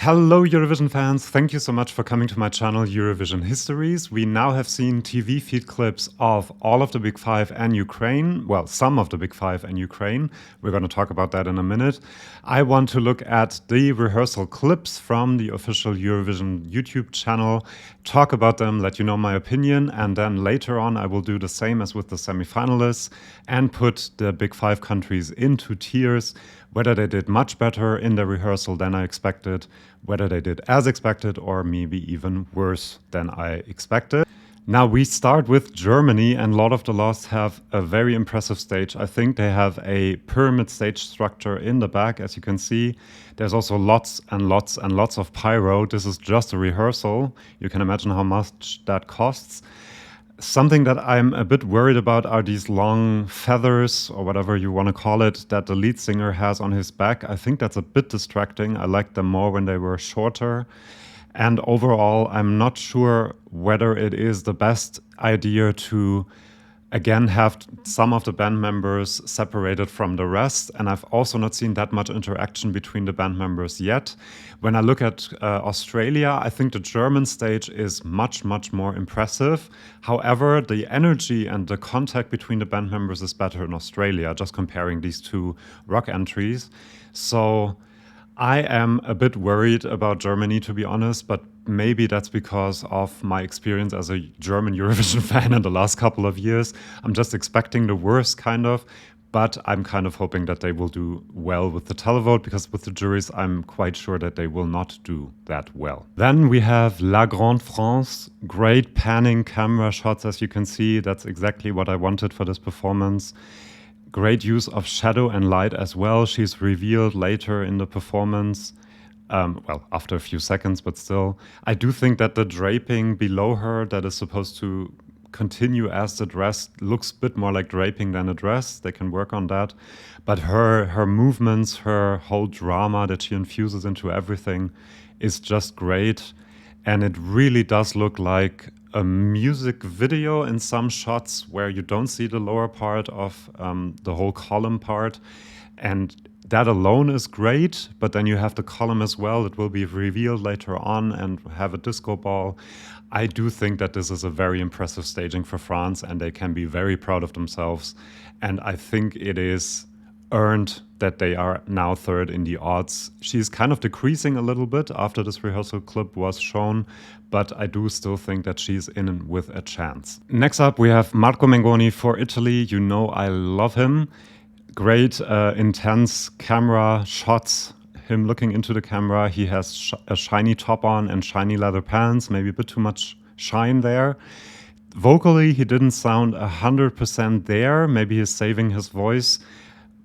Hello Eurovision fans, thank you so much for coming to my channel Eurovision Histories. We now have seen TV feed clips of all of the Big Five and Ukraine, well, some of the Big Five and Ukraine. We're going to talk about that in a minute. I want to look at the rehearsal clips from the official Eurovision YouTube channel, talk about them, let you know my opinion, and then later on I will do the same as with the semi-finalists and put the Big Five countries into tiers, whether they did much better in the rehearsal than I expected, whether they did as expected or maybe even worse than I expected. Now we start with Germany, and Lord of the Lost have a very impressive stage. I think they have a pyramid stage structure in the back, as you can see. There's also lots and lots and lots of pyro. This is just a rehearsal. You can imagine how much that costs. Something that I'm a bit worried about are these long feathers, or whatever you want to call it, that the lead singer has on his back. I think that's a bit distracting. I liked them more when they were shorter. And overall, I'm not sure whether it is the best idea to, again, have some of the band members separated from the rest. And I've also not seen that much interaction between the band members yet. When I look at Australia, I think the German stage is much, much more impressive. However, the energy and the contact between the band members is better in Australia, just comparing these two rock entries. So I am a bit worried about Germany, to be honest, but maybe that's because of my experience as a German Eurovision fan in the last couple of years. I'm just expecting the worst, kind of, but I'm kind of hoping that they will do well with the televote, because with the juries, I'm quite sure that they will not do that well. Then we have La Grande France. Great panning camera shots, as you can see. That's exactly what I wanted for this performance. Great use of shadow and light as well. She's revealed later in the performance, well, after a few seconds, but still. I do think that the draping below her that is supposed to continue as the dress looks a bit more like draping than a dress. They can work on that. But her movements, her whole drama that she infuses into everything is just great. And it really does look like a music video in some shots where you don't see the lower part of the whole column part. And that alone is great, but then you have the column as well. It will be revealed later on and have a disco ball. I do think that this is a very impressive staging for France, and they can be very proud of themselves. And I think it is earned that they are now third in the odds. She's kind of decreasing a little bit after this rehearsal clip was shown, but I do still think that she's in with a chance. Next up, we have Marco Mengoni for Italy. You know I love him. Great, intense camera shots. Him looking into the camera. He has a shiny top on and shiny leather pants, maybe a bit too much shine there. Vocally, he didn't sound 100% there. Maybe he's saving his voice,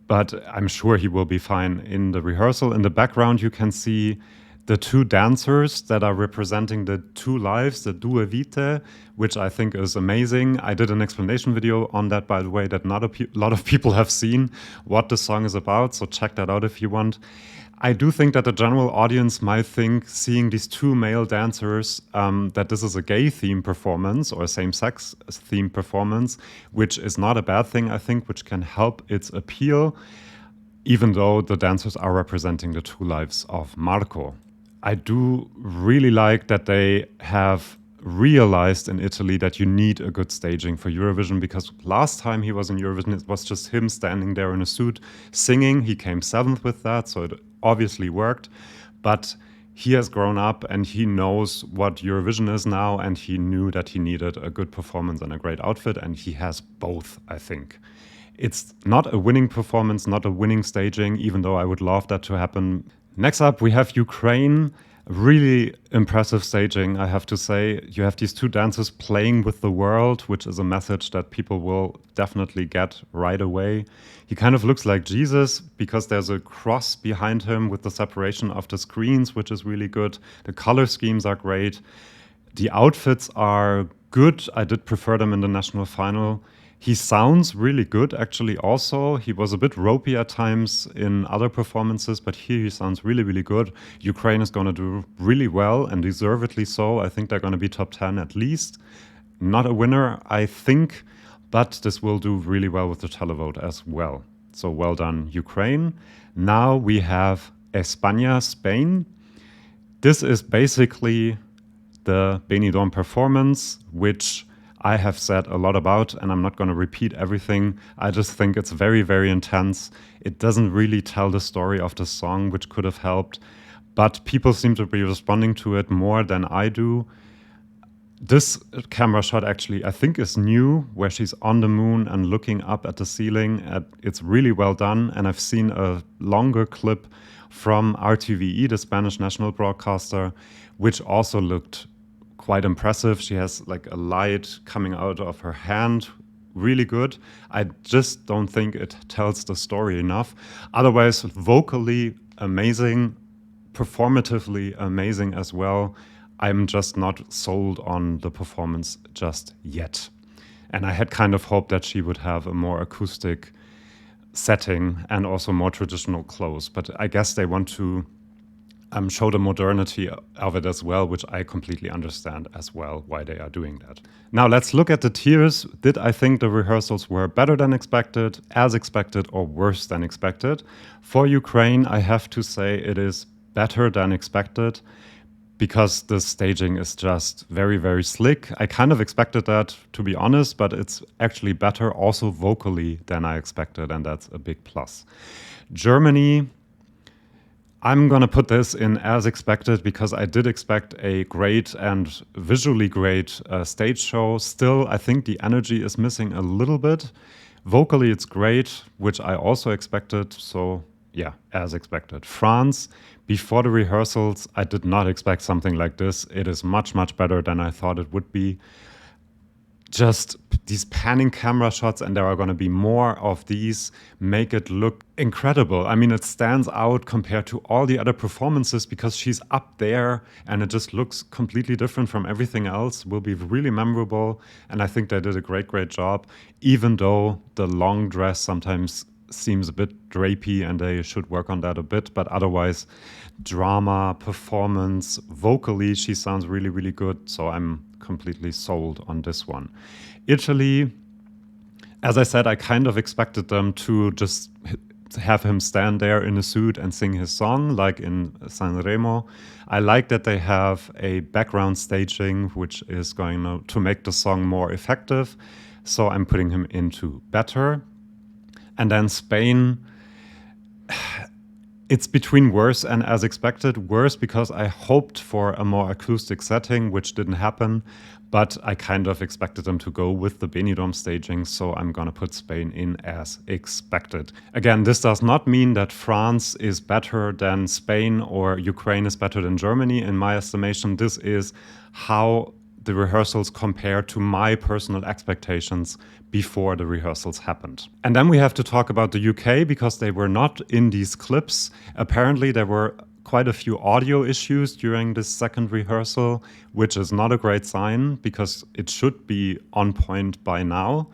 but I'm sure he will be fine in the rehearsal. In the background, you can see the two dancers that are representing the two lives, the Due Vite, which I think is amazing. I did an explanation video on that, by the way, that not a lot of people have seen what the song is about, so check that out if you want. I do think that the general audience might think, seeing these two male dancers, that this is a gay theme performance or a same-sex theme performance, which is not a bad thing, I think, which can help its appeal, even though the dancers are representing the two lives of Marco. I do really like that they have realized in Italy that you need a good staging for Eurovision, because last time he was in Eurovision, it was just him standing there in a suit singing. He came 7th with that, so it obviously worked. But he has grown up and he knows what Eurovision is now, and he knew that he needed a good performance and a great outfit, and he has both, I think. It's not a winning performance, not a winning staging, even though I would love that to happen. Next up, we have Ukraine. Really impressive staging, I have to say. You have these two dancers playing with the world, which is a message that people will definitely get right away. He kind of looks like Jesus because there's a cross behind him with the separation of the screens, which is really good. The color schemes are great. The outfits are good. I did prefer them in the national final. He sounds really good, actually, also. He was a bit ropey at times in other performances, but here he sounds really, really good. Ukraine is going to do really well, and deservedly so. I think they're going to be top 10 at least. Not a winner, I think, but this will do really well with the televote as well. So well done, Ukraine. Now we have España, Spain. This is basically the Benidorm performance, which I have said a lot about, and I'm not going to repeat everything. I just think it's very, very intense. It doesn't really tell the story of the song, which could have helped, but people seem to be responding to it more than I do. This camera shot actually, I think, is new, where she's on the moon and looking up at the ceiling. It's really well done, and I've seen a longer clip from RTVE, the Spanish national broadcaster, which also looked quite impressive. She has like a light coming out of her hand, really good. I just don't think it tells the story enough. Otherwise, vocally amazing, performatively amazing as well. I'm just not sold on the performance just yet. And I had kind of hoped that she would have a more acoustic setting and also more traditional clothes. But I guess they want to show the modernity of it as well, which I completely understand as well why they are doing that. Now let's look at the tiers. Did I think the rehearsals were better than expected, as expected, or worse than expected? For Ukraine, I have to say it is better than expected, because the staging is just very, very slick. I kind of expected that, to be honest, but it's actually better also vocally than I expected, and that's a big plus. Germany, I'm going to put this in as expected, because I did expect a great and visually great stage show. Still, I think the energy is missing a little bit. Vocally, it's great, which I also expected. So yeah, as expected. France, before the rehearsals, I did not expect something like this. It is much, much better than I thought it would be. Just these panning camera shots, and there are going to be more of these, make it look incredible. I mean, it stands out compared to all the other performances because she's up there and it just looks completely different from everything else. Will be really memorable, and I think they did a great, great job, even though the long dress sometimes seems a bit drapey and they should work on that a bit. But otherwise, drama, performance, vocally, she sounds really, really good. So I'm completely sold on this one. Italy, as I said, I kind of expected them to just have him stand there in a suit and sing his song like in Sanremo. I like that they have a background staging which is going to make the song more effective. So I'm putting him into better. And then Spain, it's between worse and as expected. Worse because I hoped for a more acoustic setting, which didn't happen. But I kind of expected them to go with the Benidorm staging, so I'm going to put Spain in as expected. Again, this does not mean that France is better than Spain or Ukraine is better than Germany. In my estimation, this is how the rehearsals compare to my personal expectations before the rehearsals happened. And then we have to talk about the UK because they were not in these clips. Apparently there were quite a few audio issues during this second rehearsal, which is not a great sign because it should be on point by now.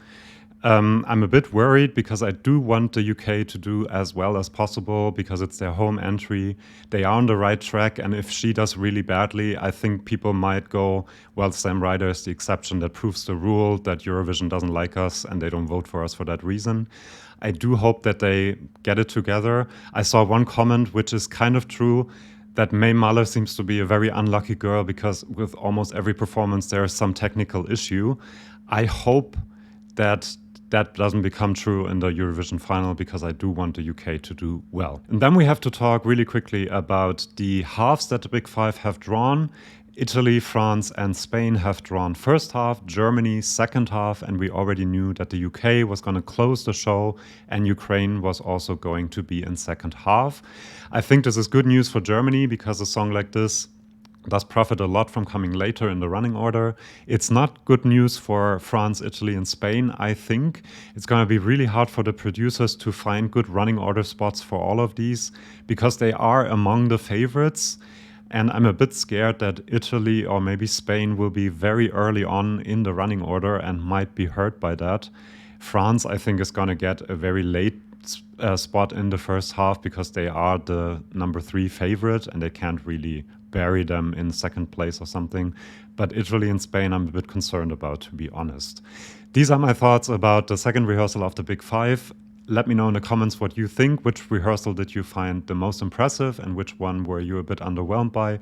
I'm a bit worried because I do want the UK to do as well as possible because it's their home entry. They are on the right track, and if she does really badly, I think people might go, well, Sam Ryder is the exception that proves the rule that Eurovision doesn't like us and they don't vote for us for that reason. I do hope that they get it together. I saw one comment, which is kind of true, that May Muller seems to be a very unlucky girl because with almost every performance there is some technical issue. I hope that that doesn't become true in the Eurovision final because I do want the UK to do well. And then we have to talk really quickly about the halves that the Big Five have drawn. Italy, France, and Spain have drawn first half, Germany second half, and we already knew that the UK was going to close the show and Ukraine was also going to be in second half. I think this is good news for Germany because a song like this does profit a lot from coming later in the running order. It's not good news for France, Italy, and Spain, I think. It's going to be really hard for the producers to find good running order spots for all of these because they are among the favorites. And I'm a bit scared that Italy or maybe Spain will be very early on in the running order and might be hurt by that. France, I think, is going to get a very late spot in the first half because they are the number 3 favorite and they can't really bury them in second place or something. But Italy and Spain I'm a bit concerned about, to be honest. These are my thoughts about the second rehearsal of the Big Five. Let me know in the comments what you think. Which rehearsal did you find the most impressive and which one were you a bit underwhelmed by?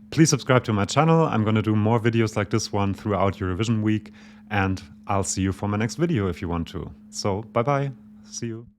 Please subscribe to my channel. I'm going to do more videos like this one throughout Eurovision week, and I'll see you for my next video if you want to. So bye bye. See you.